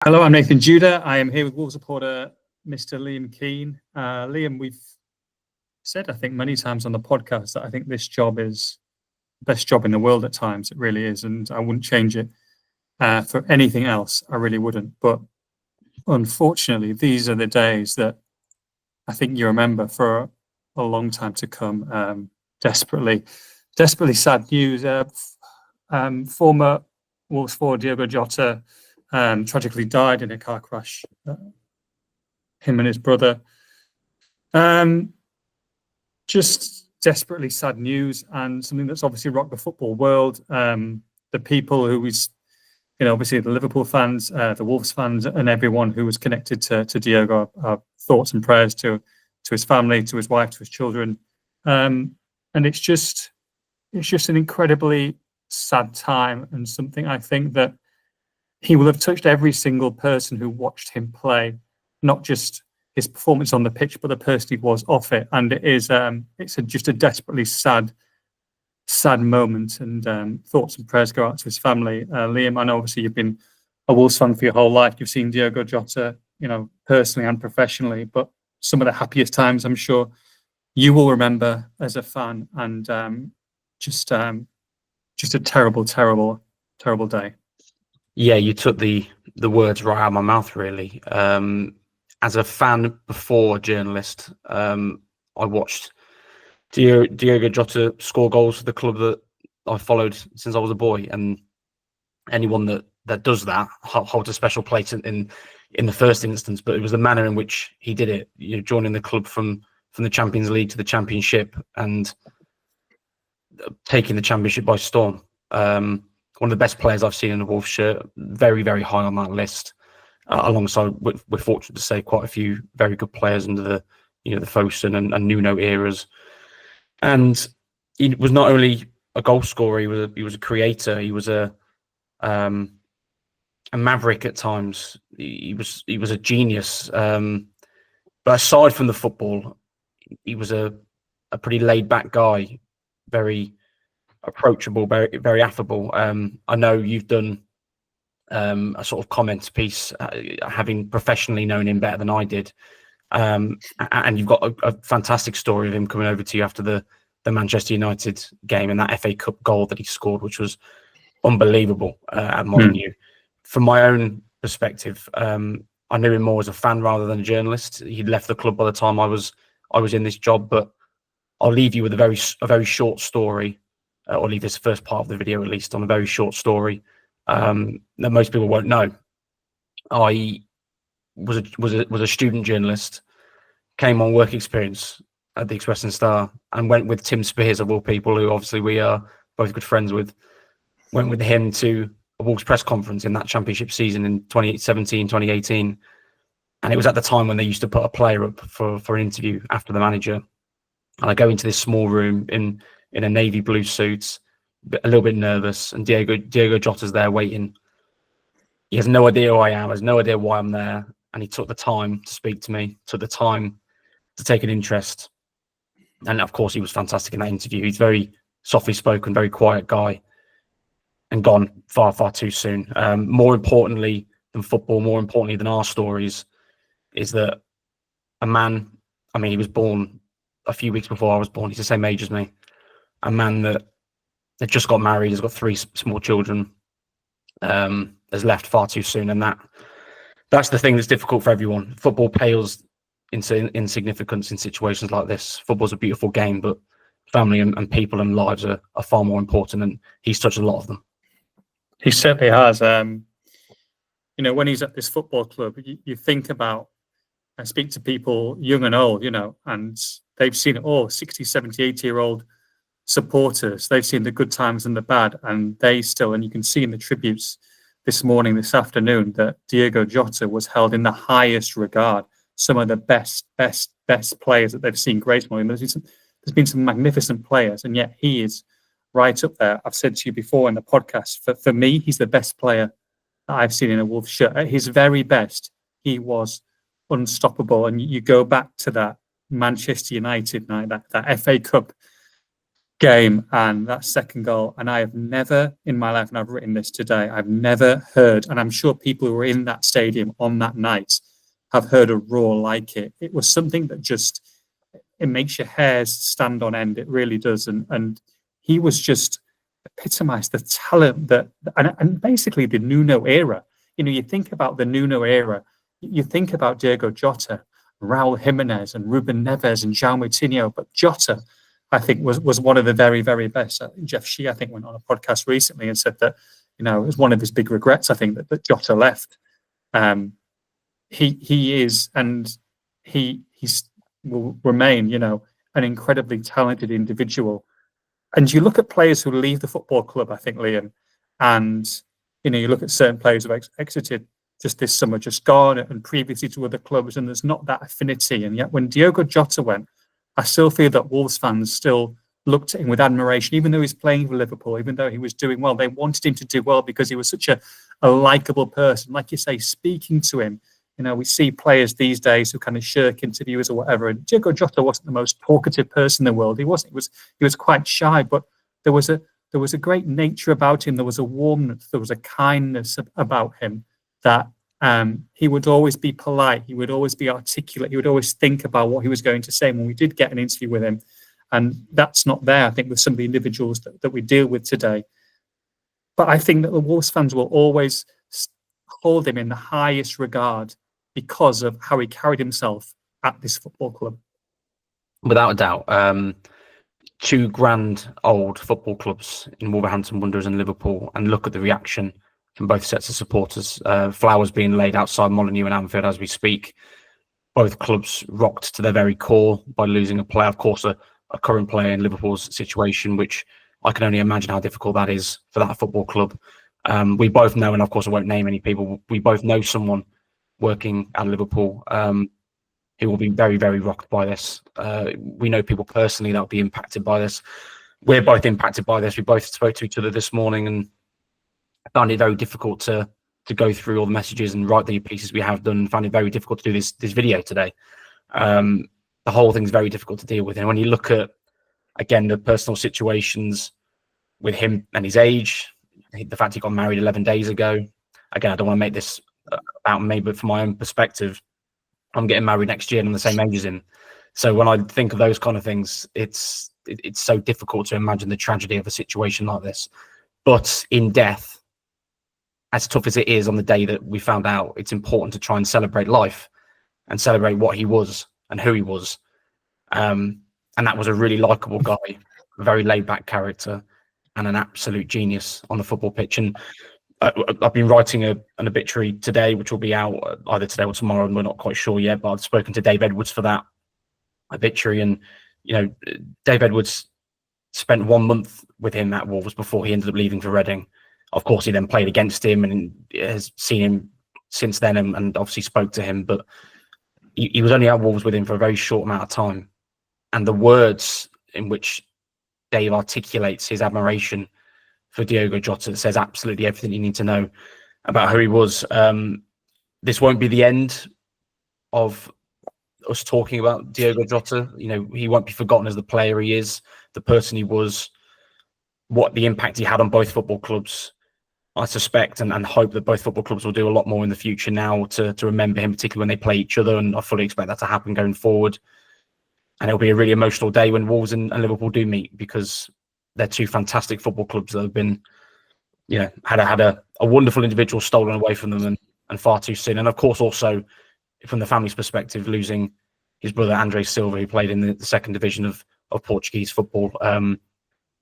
Hello, I'm Nathan Judah. I am here with Wolves reporter Mr. Liam Keane. Liam, we've said, I think, many times on the podcast that I think this job is the best job in the world at times. It really is, and I wouldn't change it for anything else. I really wouldn't. But unfortunately, these are the days that I think you remember for a long time to come. Desperately sad news. Former Wolves forward Diogo Jota tragically died in a car crash. Him and his brother. Just desperately sad news, and something that's obviously rocked the football world. The people who was, obviously the Liverpool fans, the Wolves fans, and everyone who was connected to Diogo. Our thoughts and prayers to his family, to his wife, to his children. And it's just an incredibly sad time, and something I think that he will have touched every single person who watched him play, not just his performance on the pitch, but the person he was off it. And it is, just a desperately sad moment. And thoughts and prayers go out to his family. Liam, I know obviously you've been a Wolves fan for your whole life. You've seen Diogo Jota, personally and professionally, but some of the happiest times I'm sure you will remember as a fan. And just a terrible day. Yeah, you took the words right out of my mouth, really. As a fan before a journalist, I watched Diogo Jota score goals for the club that I followed since I was a boy, and anyone that does that holds a special place in the first instance. But it was the manner in which he did it, joining the club from the Champions League to the Championship and taking the Championship by storm. One of the best players I've seen in a Wolves shirt, very, very high on that list. Alongside, we're fortunate to say, quite a few very good players under the Fosun and Nuno eras. And he was not only a goal scorer, he was a creator. He was a maverick at times. He was a genius. But aside from the football, he was a pretty laid back guy, very approachable, very, very affable. I know you've done a sort of comments piece, having professionally known him better than I did, and you've got a fantastic story of him coming over to you after the Manchester United game and that FA Cup goal that he scored, which was unbelievable at Molineux. From my own perspective, I knew him more as a fan rather than a journalist. He'd left the club by the time I was in this job, but I'll leave you with a very short story. Or leave this first part of the video at least on a very short story that most people won't know. I was a student journalist, came on work experience at the Express and Star, and went with Tim Spears, of all people, who obviously we are both good friends with. Went with him to a Wolves press conference in that Championship season in 2017, 2018, and it was at the time when they used to put a player up for an interview after the manager. And I go into this small room in a navy blue suit, a little bit nervous, and Diogo Jota's there waiting. He has no idea who I am, has no idea why I'm there, and he took the time to speak to me, took the time to take an interest. And of course, he was fantastic in that interview. He's very softly spoken, very quiet guy, and gone far, far too soon. More importantly than football, more importantly than our stories, is that a man, he was born a few weeks before I was born. He's the same age as me. A man that had just got married, has got 3 small children, has left far too soon. And that's the thing that's difficult for everyone. Football pales into insignificance in situations like this. Football's a beautiful game, but family and people and lives are far more important, and he's touched a lot of them. He certainly has. When he's at this football club, you think about, I speak to people young and old, and they've seen it all, 60, 70, 80-year-old supporters. They've seen the good times and the bad, and and you can see in the tributes this afternoon, that Diogo Jota was held in the highest regard. Some of the best players that they've seen gracefully. There's been some magnificent players, and yet he is right up there. I've said to you before in the podcast, for me, he's the best player that I've seen in a Wolves shirt. At his very best, he was unstoppable. And you go back to that Manchester United night, that FA Cup game and that second goal. And I have never in my life, and I've written this today, I've never heard, and I'm sure people who were in that stadium on that night have heard a roar like it. It was something that just, it makes your hairs stand on end. It really does. And he was just epitomized the talent and basically the Nuno era. You know, you think about the Nuno era, you think about Diogo Jota, Raul Jimenez and Ruben Neves and João Moutinho, but Jota, I think, was one of the very, very best. Jeff Shee, I think, went on a podcast recently and said that, you know, it was one of his big regrets, I think, that Jota left. He is, and he's will remain, you know, an incredibly talented individual. And you look at players who leave the football club, I think, Liam, and, you know, you look at certain players who have exited just this summer, just gone, and previously to other clubs, and there's not that affinity. And yet when Diogo Jota went, I still feel that Wolves fans still looked at him with admiration, even though he's playing for Liverpool, even though he was doing well. They wanted him to do well because he was such a likable person. Like you say, speaking to him, you know, we see players these days who kind of shirk interviews or whatever. And Diogo Jota wasn't the most talkative person in the world. He wasn't. He was quite shy, but there was a great nature about him. There was a warmth. There was a kindness about him that he would always be polite. He would always be articulate. He would always think about what he was going to say. When we did get an interview with him, and that's not there, I think, with some of the individuals that we deal with today. But I think that the Wolves fans will always hold him in the highest regard because of how he carried himself at this football club. Without a doubt. Two grand old football clubs in Wolverhampton Wanderers and Liverpool, and look at the reaction from both sets of supporters. Flowers being laid outside Molineux and Anfield as we speak. Both clubs rocked to their very core by losing a player, of course, a current player in Liverpool's situation, which I can only imagine how difficult that is for that football club. We both know, and of course I won't name any people, we both know someone working at Liverpool who will be very, very rocked by this. We know people personally that will be impacted by this. We're both impacted by this. We both spoke to each other this morning and found it very difficult to go through all the messages and write the pieces we have done. Found it very difficult to do this video today. The whole thing's very difficult to deal with. And when you look at, again, the personal situations with him and his age, the fact he got married 11 days ago. Again, I don't want to make this about me, but from my own perspective, I'm getting married next year and I'm the same age as him. So when I think of those kind of things, it's so difficult to imagine the tragedy of a situation like this. But in death, as tough as it is on the day that we found out, it's important to try and celebrate life and celebrate what he was and who he was. And that was a really likable guy, a very laid-back character, and an absolute genius on the football pitch. And I've been writing an obituary today, which will be out either today or tomorrow, and we're not quite sure yet. But I've spoken to Dave Edwards for that obituary, and you know, Dave Edwards spent 1 month with him at Wolves before he ended up leaving for Reading. Of course, he then played against him and has seen him since then, and obviously spoke to him. But he was only at Wolves with him for a very short amount of time, and the words in which Dave articulates his admiration for Diogo Jota says absolutely everything you need to know about who he was. This won't be the end of us talking about Diogo Jota. You know, he won't be forgotten as the player he is, the person he was, what the impact he had on both football clubs. I suspect and hope that both football clubs will do a lot more in the future now to remember him, particularly when they play each other. And I fully expect that to happen going forward. And it'll be a really emotional day when Wolves and Liverpool do meet, because they're two fantastic football clubs that have been, you know, had a wonderful individual stolen away from them and far too soon. And of course, also from the family's perspective, losing his brother Andre Silva, who played in the second division of Portuguese football.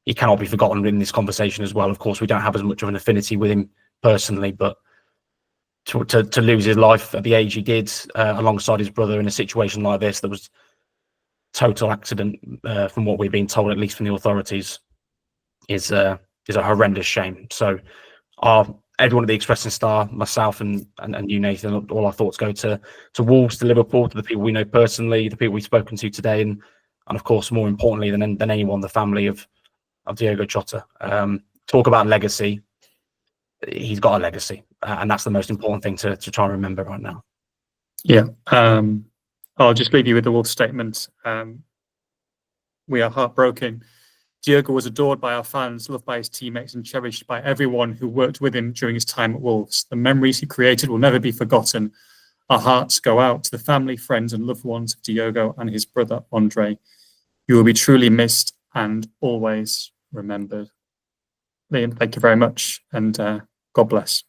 He cannot be forgotten in this conversation as well. Of course, we don't have as much of an affinity with him personally, but to lose his life at the age he did, alongside his brother in a situation like this, that was total accident, from what we've been told, at least from the authorities, is a horrendous shame. So everyone at the Express and Star, myself and you, Nathan, all our thoughts go to Wolves, to Liverpool, to the people we know personally, the people we've spoken to today, and of course, more importantly than anyone, the family of Diogo Jota. Talk about legacy. He's got a legacy, and that's the most important thing to try and remember right now. Yeah. I'll just leave you with the Wolves statement. We are heartbroken Diogo was adored by our fans, loved by his teammates, and cherished by everyone who worked with him during his time at Wolves. The memories he created will never be forgotten. Our hearts go out to the family, friends, and loved ones of Diogo and his brother, Andre. You will be truly missed and always remembered. Liam, thank you very much, and God bless.